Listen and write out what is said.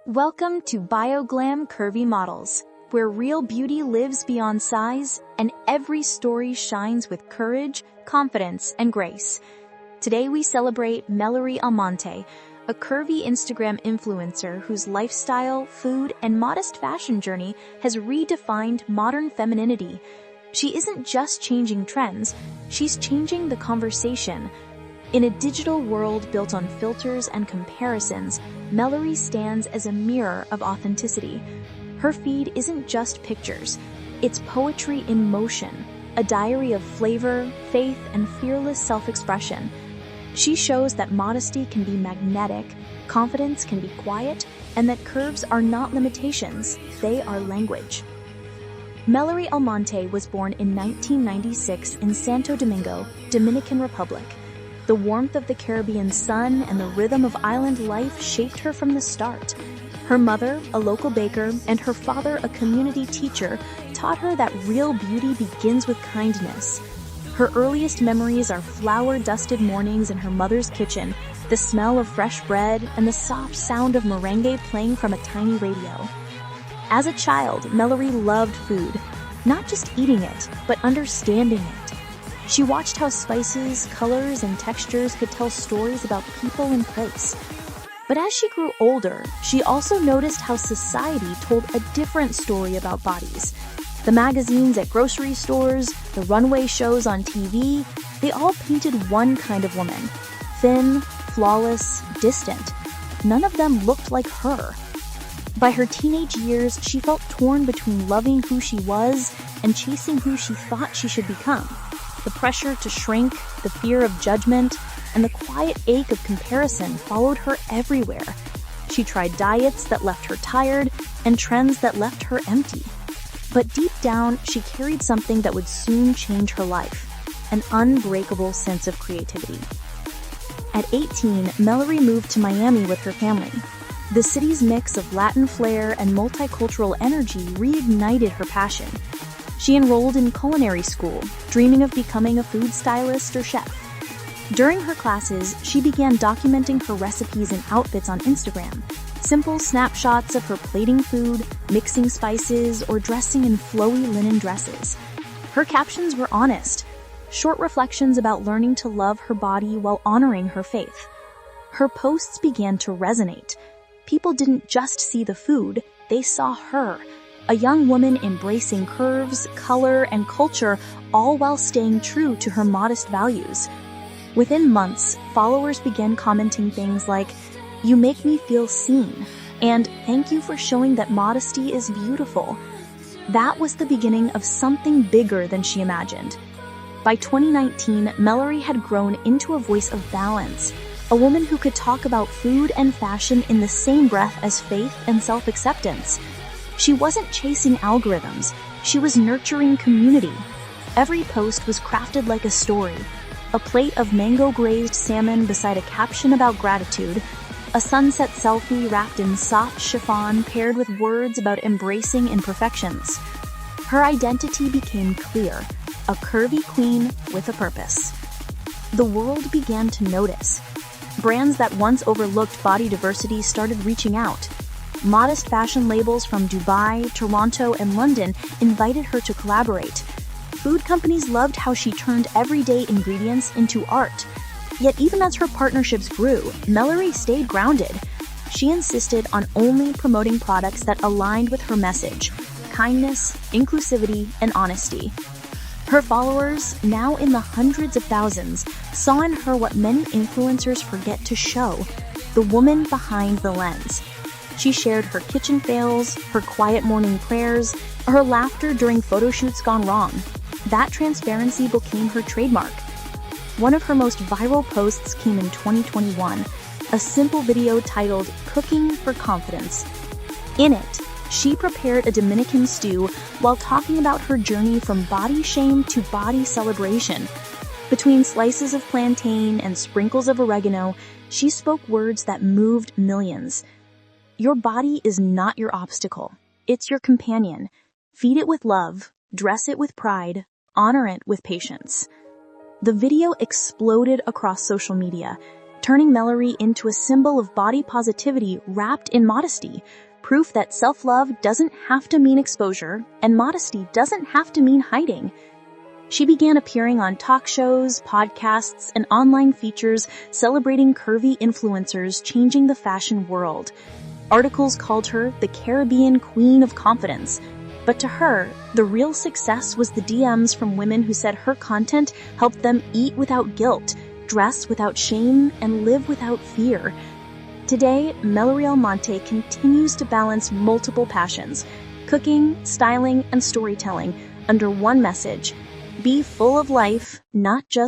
Welcome to Bioglam Curvy Models, where real beauty lives beyond size and every story shines with courage, confidence, and grace. Today we celebrate Melary Almonte, a curvy Instagram influencer whose lifestyle, food, and modest fashion journey has redefined modern femininity. She isn't just changing trends, she's changing the conversation. In a digital world built on filters and comparisons, Mallerie stands as a mirror of authenticity. Her feed isn't just pictures, it's poetry in motion, a diary of flavor, faith, and fearless self-expression. She shows that modesty can be magnetic, confidence can be quiet, and that curves are not limitations, they are language. Melary Almonte was born in 1996 in Santo Domingo, Dominican Republic. The warmth of the Caribbean sun and the rhythm of island life shaped her from the start. Her mother, a local baker, and her father, a community teacher, taught her that real beauty begins with kindness. Her earliest memories are flour-dusted mornings in her mother's kitchen, the smell of fresh bread, and the soft sound of merengue playing from a tiny radio. As a child, Mallerie loved food, not just eating it, but understanding it. She watched how spices, colors, and textures could tell stories about people and place. But as she grew older, she also noticed how society told a different story about bodies. The magazines at grocery stores, the runway shows on TV, they all painted one kind of woman. Thin, flawless, distant. None of them looked like her. By her teenage years, she felt torn between loving who she was and chasing who she thought she should become. The pressure to shrink, the fear of judgment, and the quiet ache of comparison followed her everywhere. She tried diets that left her tired and trends that left her empty. But deep down, she carried something that would soon change her life, an unbreakable sense of creativity. At 18, Mallerie moved to Miami with her family. The city's mix of Latin flair and multicultural energy reignited her passion. She enrolled in culinary school, dreaming of becoming a food stylist or chef. During her classes, she began documenting her recipes and outfits on Instagram. Simple snapshots of her plating food, mixing spices, or dressing in flowy linen dresses. Her captions were honest, short reflections about learning to love her body while honoring her faith. Her posts began to resonate. People didn't just see the food, they saw her. A young woman embracing curves, color, and culture, all while staying true to her modest values. Within months, followers began commenting things like, "You make me feel seen," and "Thank you for showing that modesty is beautiful." That was the beginning of something bigger than she imagined. By 2019, Mallerie had grown into a voice of balance, a woman who could talk about food and fashion in the same breath as faith and self-acceptance. She wasn't chasing algorithms, she was nurturing community. Every post was crafted like a story. A plate of mango-glazed salmon beside a caption about gratitude, a sunset selfie wrapped in soft chiffon paired with words about embracing imperfections. Her identity became clear, a curvy queen with a purpose. The world began to notice. Brands that once overlooked body diversity started reaching out. Modest fashion labels from Dubai, Toronto, and London invited her to collaborate. Food companies loved how she turned everyday ingredients into art. Yet even as her partnerships grew, Mallerie stayed grounded. She insisted on only promoting products that aligned with her message: kindness, inclusivity, and honesty. Her followers, now in the hundreds of thousands, saw in her what many influencers forget to show: the woman behind the lens. She shared her kitchen fails, her quiet morning prayers, her laughter during photo shoots gone wrong. That transparency became her trademark. One of her most viral posts came in 2021, a simple video titled "Cooking for Confidence." In it, she prepared a Dominican stew while talking about her journey from body shame to body celebration. Between slices of plantain and sprinkles of oregano, she spoke words that moved millions. Your body is not your obstacle. It's your companion. Feed it with love, dress it with pride, honor it with patience. The video exploded across social media, turning Mallerie into a symbol of body positivity wrapped in modesty, proof that self-love doesn't have to mean exposure, and modesty doesn't have to mean hiding. She began appearing on talk shows, podcasts, and online features celebrating curvy influencers changing the fashion world. Articles called her the Caribbean Queen of Confidence. But to her, the real success was the DMs from women who said her content helped them eat without guilt, dress without shame, and live without fear. Today, Melary Almonte continues to balance multiple passions, cooking, styling, and storytelling, under one message: be full of life, not just